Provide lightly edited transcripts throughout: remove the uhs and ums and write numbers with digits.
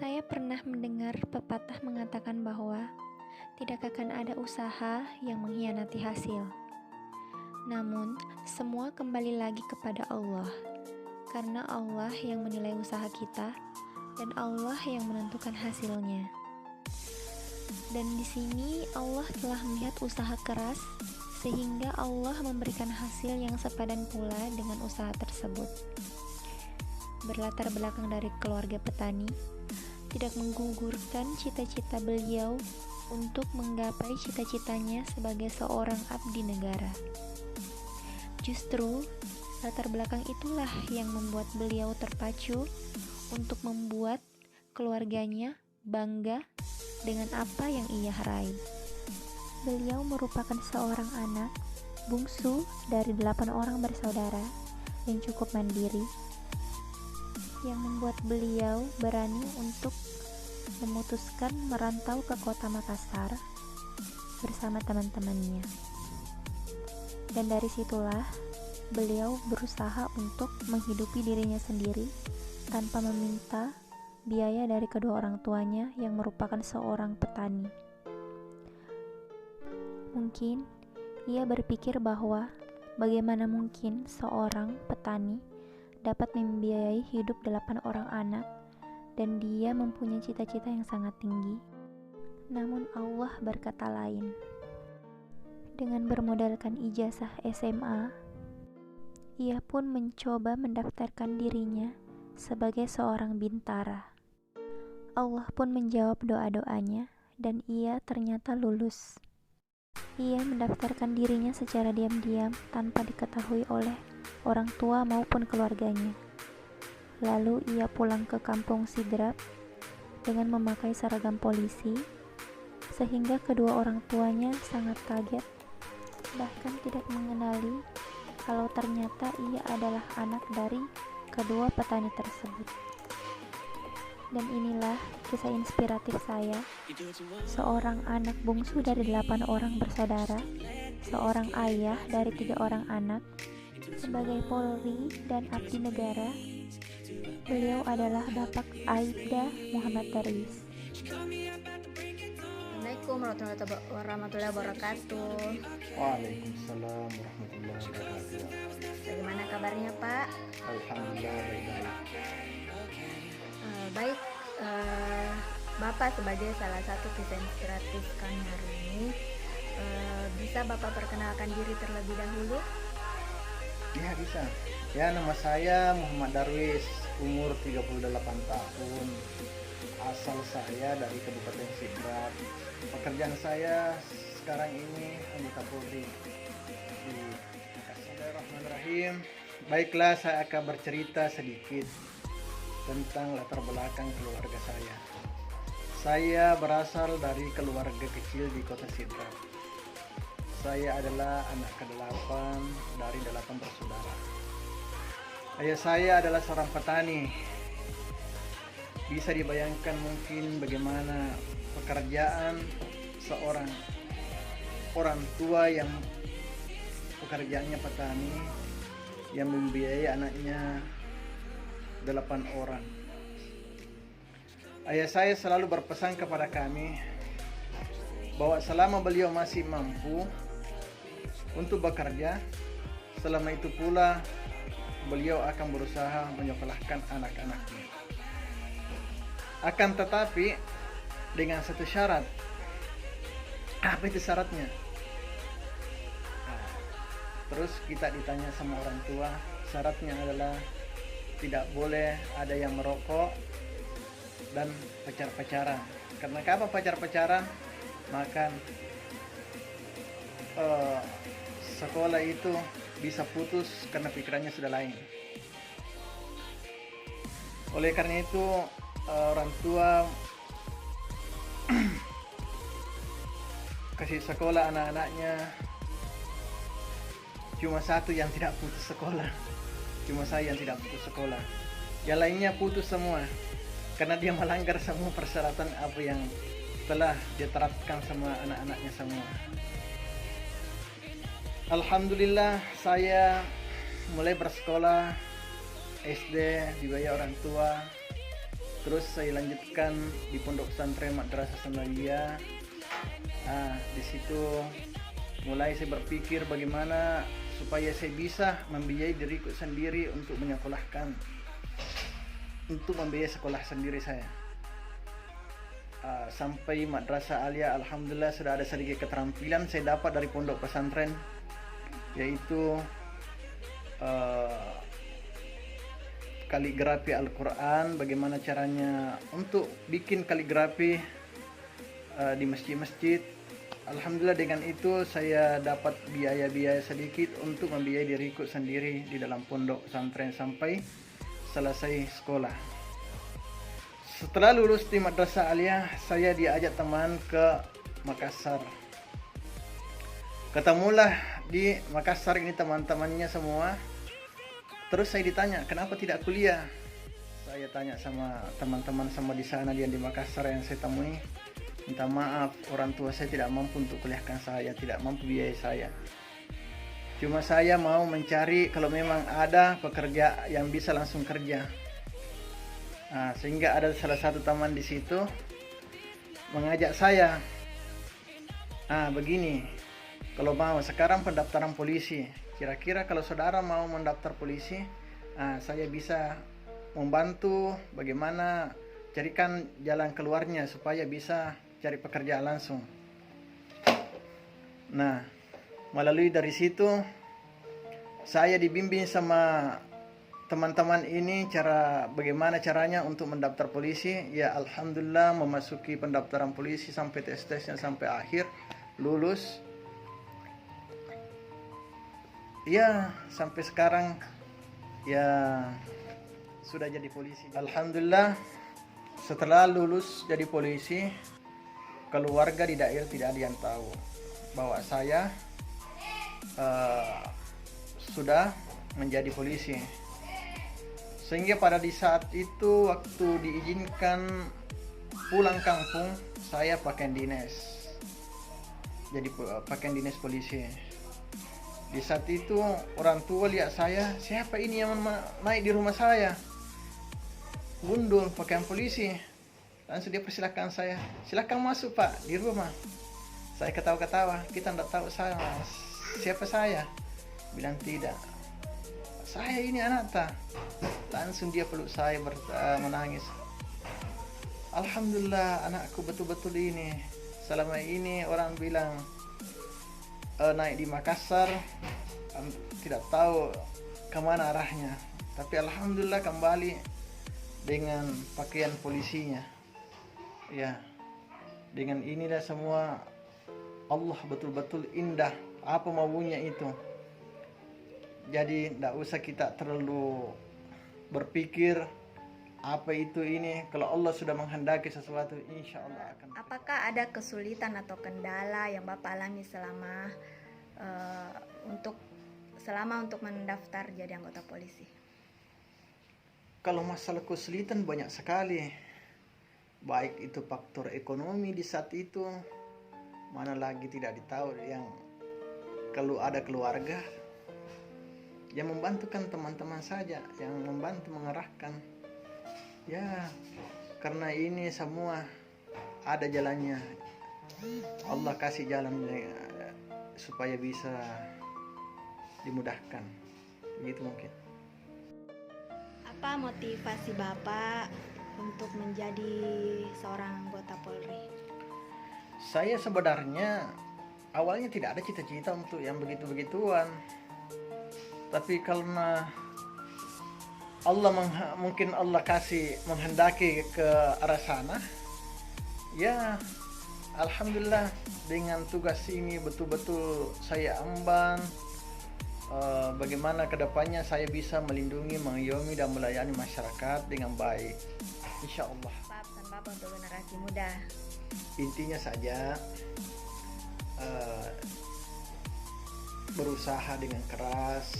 Saya pernah mendengar pepatah mengatakan bahwa tidak akan ada usaha yang mengkhianati hasil. Namun, semua kembali lagi kepada Allah, karena Allah yang menilai usaha kita dan Allah yang menentukan hasilnya. Dan di sini Allah telah melihat usaha keras, sehingga Allah memberikan hasil yang sepadan pula dengan usaha tersebut. Berlatar belakang dari keluarga petani, tidak menggugurkan cita-cita beliau untuk menggapai cita-citanya sebagai seorang abdi negara. Justru, latar belakang itulah yang membuat beliau terpacu untuk membuat keluarganya bangga dengan apa yang ia raih. Beliau merupakan seorang anak bungsu dari 8 orang bersaudara yang cukup mandiri, yang membuat beliau berani untuk memutuskan merantau ke kota Makassar bersama teman-temannya. Dan dari situlah beliau berusaha untuk menghidupi dirinya sendiri tanpa meminta biaya dari kedua orang tuanya yang merupakan seorang petani. Mungkin ia berpikir bahwa bagaimana mungkin seorang petani dapat membiayai hidup 8 orang anak dan dia mempunyai cita-cita yang sangat tinggi. Namun Allah berkata lain. Dengan bermodalkan ijazah SMA, ia pun mencoba mendaftarkan dirinya sebagai seorang bintara. Allah pun menjawab doa-doanya dan ia ternyata lulus. Ia mendaftarkan dirinya secara diam-diam tanpa diketahui oleh orang tua maupun keluarganya. Lalu ia pulang ke kampung Sidrap dengan memakai seragam polisi, sehingga kedua orang tuanya sangat kaget, bahkan tidak mengenali kalau ternyata ia adalah anak dari kedua petani tersebut. Dan inilah kisah inspiratif saya, seorang anak bungsu dari 8 orang bersaudara, seorang ayah dari 3 orang anak. Sebagai Polri dan abdi negara, beliau adalah Bapak Aibda Muhammad Darwis. Assalamualaikum warahmatullahi wabarakatuh. Waalaikumsalam warahmatullahi wabarakatuh. Bagaimana kabarnya Pak? Alhamdulillah baik-baik. Baik, Bapak sebagai salah satu kisah inspiratif kami hari ini, bisa Bapak perkenalkan diri terlebih dahulu? Ya bisa. Ya, nama saya Muhammad Darwis, umur 38 tahun. Asal saya dari Kabupaten Sidrap. Pekerjaan saya sekarang ini anggota Polri di Makassar. Bismillahirrahmanirrahim. Baiklah, saya akan bercerita sedikit tentang latar belakang keluarga saya. Saya berasal dari keluarga kecil di kota Sidrap. Saya adalah anak ke-8 dari 8 bersaudara. Ayah saya adalah seorang petani. Bisa dibayangkan mungkin bagaimana pekerjaan seorang orang tua yang pekerjaannya petani, yang membiayai anaknya 8 orang. Ayah saya selalu berpesan kepada kami bahwa selama beliau masih mampu untuk bekerja, selama itu pula beliau akan berusaha menyekolahkan anak-anaknya. Akan tetapi dengan satu syarat. Apa itu syaratnya? Terus kita ditanya sama orang tua, syaratnya adalah tidak boleh ada yang merokok dan pacar-pacaran. Karena apa pacar-pacaran? Maka sekolah itu bisa putus karena pikirannya sudah lain. Oleh karena itu orang tua kasih sekolah anak-anaknya. Cuma satu yang tidak putus sekolah, cuma saya yang tidak putus sekolah. Yang lainnya putus semua karena dia melanggar semua persyaratan apa yang telah diterapkan sama anak-anaknya semua. Alhamdulillah saya mulai bersekolah SD dibayar orang tua, terus saya lanjutkan di Pondok Pesantren Madrasah Sanawiyah. Di situ mulai saya berpikir bagaimana supaya saya bisa membiayai diriku sendiri untuk membiayai sekolah sendiri saya. Sampai Madrasah Alia, alhamdulillah sudah ada sedikit keterampilan saya dapat dari pondok pesantren, yaitu kaligrafi Al-Quran, bagaimana caranya untuk bikin kaligrafi di masjid-masjid. Alhamdulillah dengan itu saya dapat biaya-biaya sedikit untuk membiayai diriku sendiri di dalam pondok pesantren sampai selesai sekolah. Setelah lulus di Madrasah Aliyah, saya diajak teman ke Makassar. Ketemulah di Makassar ini teman-temannya semua. Terus saya ditanya, kenapa tidak kuliah? Saya tanya sama teman-teman sama di sana di Makassar yang saya temui. Minta maaf, orang tua saya tidak mampu untuk kuliahkan saya, tidak mampu biayai saya. Cuma saya mau mencari kalau memang ada pekerja yang bisa langsung kerja. Sehingga ada salah satu teman di situ mengajak saya, begini, kalau mau sekarang pendaftaran polisi, kira-kira kalau saudara mau mendaftar polisi, saya bisa membantu bagaimana carikan jalan keluarnya supaya bisa cari pekerjaan langsung. Nah, melalui dari situ saya dibimbing sama teman-teman ini bagaimana caranya untuk mendaftar polisi. Ya alhamdulillah memasuki pendaftaran polisi sampai tes-tesnya sampai akhir lulus. Ya sampai sekarang ya sudah jadi polisi. Alhamdulillah setelah lulus jadi polisi, keluarga di daerah tidak ada yang tahu bahwa saya sudah menjadi polisi. Sehingga pada di saat itu waktu diizinkan pulang kampung, saya pakaian dinas. Jadi pakaian dinas polisi. Di saat itu orang tua lihat saya, siapa ini yang naik di rumah saya? Gundul pakaian polisi. Langsung dia persilakan saya, silakan masuk Pak di rumah. Saya ketawa-ketawa, kita tidak tahu siapa saya. Bilang tidak, saya ini anak ta. Langsung dia peluk saya menangis. Alhamdulillah anakku betul-betul ini. Selama ini orang bilang naik di Makassar, tidak tahu kemana arahnya. Tapi alhamdulillah kembali dengan pakaian polisinya. Ya, dengan inilah semua Allah betul-betul indah apa maunya itu. Jadi tidak usah kita terlalu berpikir apa itu ini. Kalau Allah sudah menghendaki sesuatu, insya Allah akan. Apakah ada kesulitan atau kendala yang Bapak alami selama untuk mendaftar jadi anggota polisi? Kalau masalah kesulitan banyak sekali. Baik itu faktor ekonomi di saat itu, mana lagi tidak ditahu yang kalau ada keluarga yang membantukan teman-teman saja, yang membantu mengarahkan. Ya, karena ini semua ada jalannya. Allah kasih jalan supaya bisa dimudahkan. Begitu mungkin. Apa motivasi Bapak untuk menjadi seorang anggota Polri? Saya sebenarnya awalnya tidak ada cita-cita untuk yang begitu-begituan. Tapi karena mungkin Allah kasih menghendaki ke arah sana, ya alhamdulillah dengan tugas ini betul-betul saya emban. bagaimana kedepannya saya bisa melindungi, mengayomi dan melayani masyarakat dengan baik, insya Allah. Apa pesan Bapak untuk generasi muda? Intinya saja berusaha dengan keras,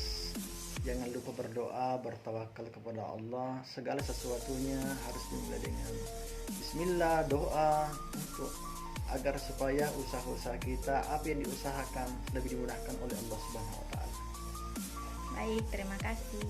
jangan lupa berdoa, bertawakal kepada Allah. Segala sesuatunya harus dimulai dengan bismillah, doa untuk agar supaya usaha-usaha kita, apa yang diusahakan lebih dimudahkan oleh Allah Subhanahu wa taala. Baik, terima kasih.